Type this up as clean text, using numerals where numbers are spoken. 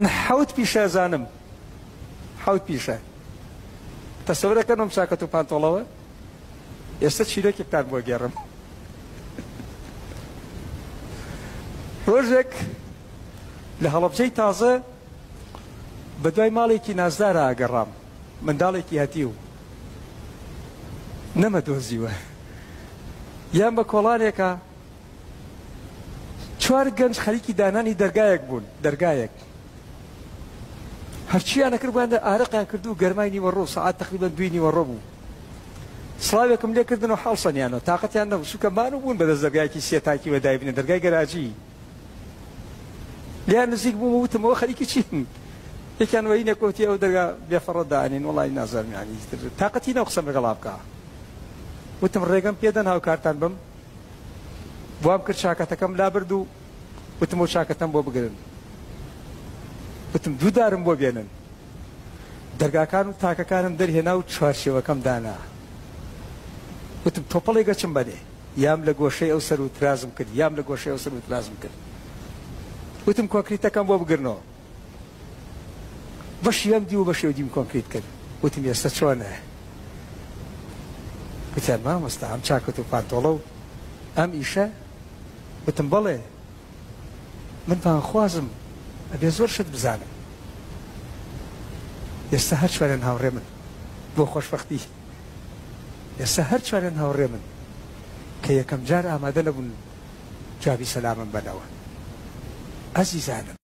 من حوت پیشە زانم حوت پیشە تەسەورەکەنم چاکەت و پانتۆڵەوە ئێستا چیرۆکێکتان بۆ گێڕم. ڕۆژێک لە هەڵەبجەی تازە بە دوای ماڵێکی نازدارە ئاگەڕام، منداڵێکی هەتی و نەمەدۆزیوە، یان بە کۆڵانێکە چوار گەنج خەریکی دانانی دەرگایەک بوون، دەرگایەک هەرچیانە کردبوویان ئارەقیان کردو و گەرمای نیوەڕۆ سەعات تقریبا 2 نیوەڕۆ بوو. سڵاوێکم لێ کردن و هەڵسەنیانەوە، تااقەتیان نەبوو، سوکەمان بوون بەدەست دەرگایەکی سێ تاکیوە دایبنێ، دەرگای گەراجی. لیان نزیک بووم و وتمەوە خەریکی چین؟ یەکیان وەرینە کۆتی ئەو دەرگا بێفەڕە دانین، وەڵی نازانانی تااقەتی نەو قسەم لەگەڵا بکە. وتم ڕێگەم پێدەن هاوکارتان بم، وام کرد چاکەتەکەم لابرد و وتمەوە چاکەتەم بۆ بگرن. وتم دوودارم بۆ بێنن، دەرگاکان و تاکەکانم دەرهێنا و چوارشێوەکەم دانا. وتم تۆپەڵێک گەچم بەنێ، یام لە گۆشەی ئەو سەر و ترازم کرد، یام لە گۆشەی ئەو سەر و ترازم کرد. وتم کۆنکریتەکەم بۆ بگرنەوە، بەشی ئەم دی و بەشی ئەو دیم کۆنکریت کرد. وتم ئێستا چۆنە؟ وتیان مامۆستا ئەم چاکەت و پانتۆڵە و ئەم ئیشە؟ وتم بەڵێ، من پانخوازم ئەبێ زۆر شت بزانم. ئێستا هەر چوارێن هاوڕێ من بۆ خۆشبەختی، ئێستا هەر چوارێن هاوڕێ من کە یەکەم جار ئامادە نەبوون جوابی سەلامم بەنەوە. ئەزیزانم،